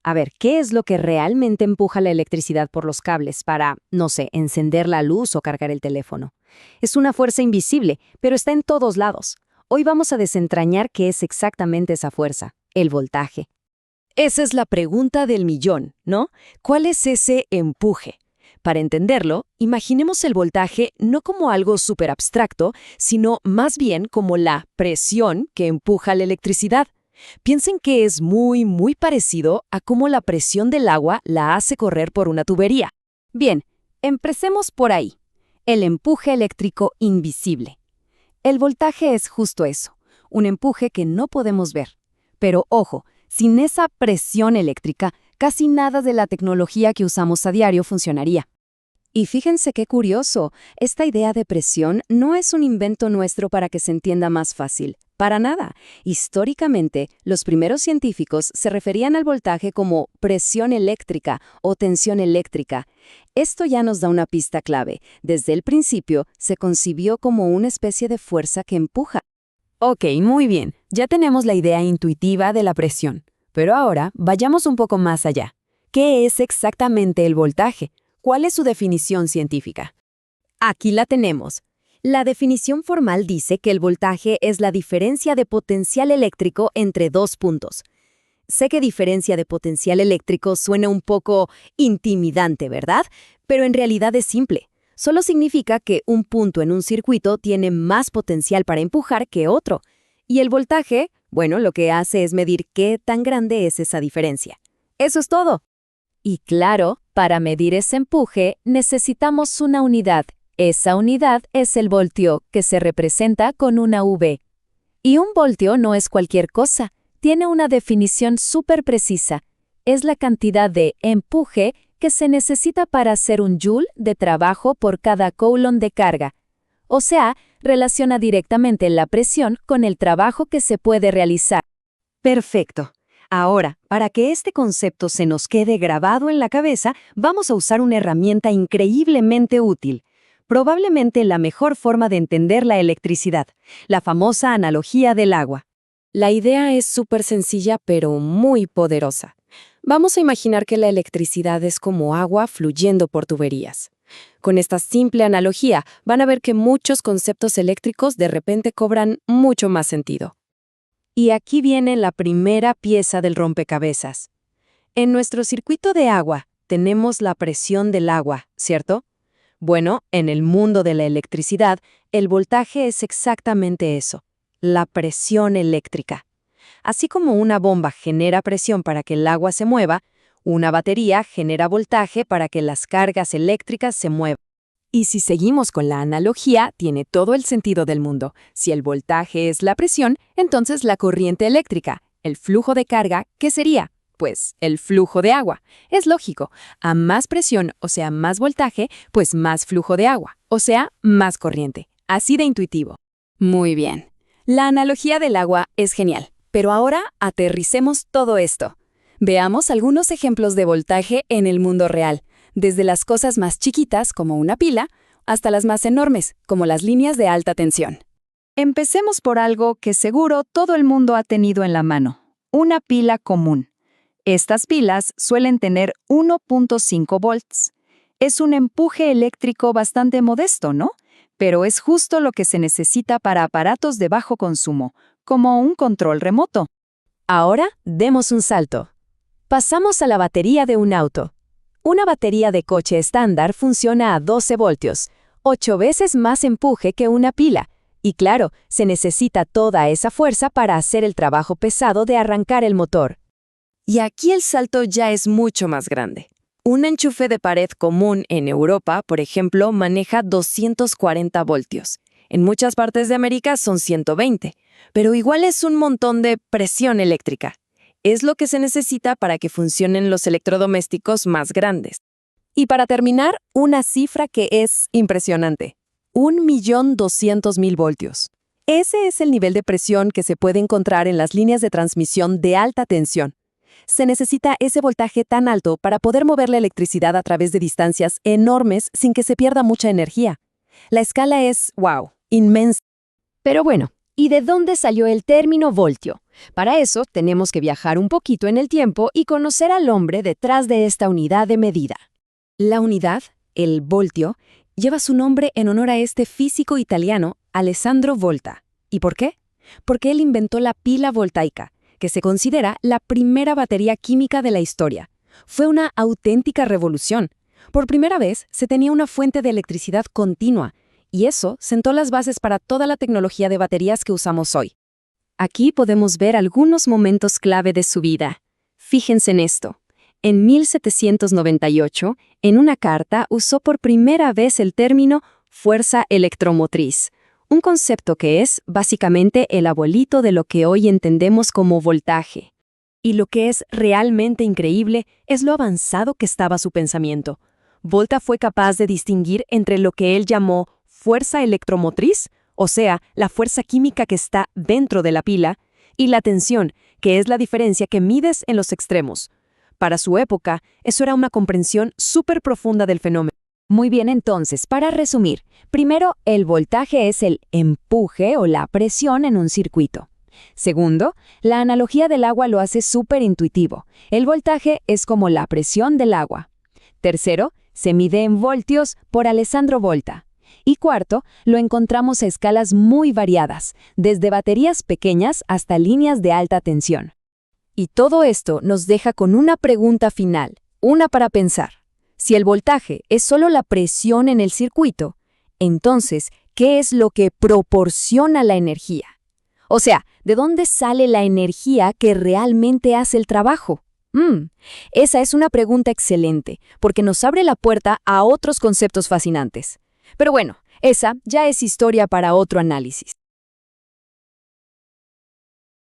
A ver, ¿qué es lo que realmente empuja la electricidad por los cables para, no sé, encender la luz o cargar el teléfono? Es una fuerza invisible, pero está en todos lados. Hoy vamos a desentrañar qué es exactamente esa fuerza, el voltaje. Esa es la pregunta del millón, ¿no? ¿Cuál es ese empuje? Para entenderlo, imaginemos el voltaje no como algo súper abstracto, sino más bien como la presión que empuja la electricidad. Piensen que es muy parecido a cómo la presión del agua la hace correr por una tubería. Bien, empecemos por ahí. El empuje eléctrico invisible. El voltaje es justo eso, un empuje que no podemos ver. Pero ojo, sin esa presión eléctrica, casi nada de la tecnología que usamos a diario funcionaría. Y fíjense qué curioso, esta idea de presión no es un invento nuestro para que se entienda más fácil. Para nada. Históricamente, los primeros científicos se referían al voltaje como presión eléctrica o tensión eléctrica. Esto ya nos da una pista clave. Desde el principio, se concibió como una especie de fuerza que empuja. Ok, muy bien. Ya tenemos la idea intuitiva de la presión. Pero ahora, vayamos un poco más allá. ¿Qué es exactamente el voltaje? ¿Cuál es su definición científica? Aquí la tenemos. La definición formal dice que el voltaje es la diferencia de potencial eléctrico entre dos puntos. Sé que diferencia de potencial eléctrico suena un poco intimidante, ¿verdad? Pero en realidad es simple. Solo significa que un punto en un circuito tiene más potencial para empujar que otro. Y el voltaje, bueno, lo que hace es medir qué tan grande es esa diferencia. Eso es todo. Y claro, para medir ese empuje necesitamos una unidad. Esa unidad es el voltio, que se representa con una V. Y un voltio no es cualquier cosa, tiene una definición súper precisa. Es la cantidad de empuje que se necesita para hacer un joule de trabajo por cada coulomb de carga. O sea, relaciona directamente la presión con el trabajo que se puede realizar. Perfecto. Ahora, para que este concepto se nos quede grabado en la cabeza, vamos a usar una herramienta increíblemente útil. Probablemente la mejor forma de entender la electricidad, la famosa analogía del agua. La idea es súper sencilla pero muy poderosa. Vamos a imaginar que la electricidad es como agua fluyendo por tuberías. Con esta simple analogía van a ver que muchos conceptos eléctricos de repente cobran mucho más sentido. Y aquí viene la primera pieza del rompecabezas. En nuestro circuito de agua tenemos la presión del agua, ¿cierto? Bueno, en el mundo de la electricidad, el voltaje es exactamente eso, la presión eléctrica. Así como una bomba genera presión para que el agua se mueva, una batería genera voltaje para que las cargas eléctricas se muevan. Y si seguimos con la analogía, tiene todo el sentido del mundo. Si el voltaje es la presión, entonces la corriente eléctrica, el flujo de carga, ¿qué sería? Pues el flujo de agua. Es lógico. A más presión, o sea, más voltaje, pues más flujo de agua, o sea, más corriente. Así de intuitivo. Muy bien. La analogía del agua es genial. Pero ahora aterricemos todo esto. Veamos algunos ejemplos de voltaje en el mundo real, desde las cosas más chiquitas, como una pila, hasta las más enormes, como las líneas de alta tensión. Empecemos por algo que seguro todo el mundo ha tenido en la mano, una pila común. Estas pilas suelen tener 1.5 volts. Es un empuje eléctrico bastante modesto, ¿no? Pero es justo lo que se necesita para aparatos de bajo consumo, como un control remoto. Ahora demos un salto. Pasamos a la batería de un auto. Una batería de coche estándar funciona a 12 voltios, 8 veces más empuje que una pila. Y claro, se necesita toda esa fuerza para hacer el trabajo pesado de arrancar el motor. Y aquí el salto ya es mucho más grande. Un enchufe de pared común en Europa, por ejemplo, maneja 240 voltios. En muchas partes de América son 120, pero igual es un montón de presión eléctrica. Es lo que se necesita para que funcionen los electrodomésticos más grandes. Y para terminar, una cifra que es impresionante. 1.200.000 voltios. Ese es el nivel de presión que se puede encontrar en las líneas de transmisión de alta tensión. Se necesita ese voltaje tan alto para poder mover la electricidad a través de distancias enormes sin que se pierda mucha energía. La escala es, wow, inmensa. Pero bueno, ¿y de dónde salió el término voltio? Para eso tenemos que viajar un poquito en el tiempo y conocer al hombre detrás de esta unidad de medida. La unidad, el voltio, lleva su nombre en honor a este físico italiano, Alessandro Volta. ¿Y por qué? Porque él inventó la pila voltaica, que se considera la primera batería química de la historia. Fue una auténtica revolución. Por primera vez se tenía una fuente de electricidad continua, y eso sentó las bases para toda la tecnología de baterías que usamos hoy. Aquí podemos ver algunos momentos clave de su vida. Fíjense en esto. En 1798, en una carta, usó por primera vez el término fuerza electromotriz, un concepto que es, básicamente, el abuelito de lo que hoy entendemos como voltaje. Y lo que es realmente increíble es lo avanzado que estaba su pensamiento. Volta fue capaz de distinguir entre lo que él llamó fuerza electromotriz, o sea, la fuerza química que está dentro de la pila, y la tensión, que es la diferencia que mides en los extremos. Para su época, eso era una comprensión súper profunda del fenómeno. Muy bien, entonces, para resumir, primero, el voltaje es el empuje o la presión en un circuito. Segundo, la analogía del agua lo hace súper intuitivo. El voltaje es como la presión del agua. Tercero, se mide en voltios por Alessandro Volta. Y cuarto, lo encontramos a escalas muy variadas, desde baterías pequeñas hasta líneas de alta tensión. Y todo esto nos deja con una pregunta final, una para pensar. Si el voltaje es solo la presión en el circuito, entonces, ¿qué es lo que proporciona la energía? O sea, ¿de dónde sale la energía que realmente hace el trabajo? Esa es una pregunta excelente, porque nos abre la puerta a otros conceptos fascinantes. Pero bueno, esa ya es historia para otro análisis.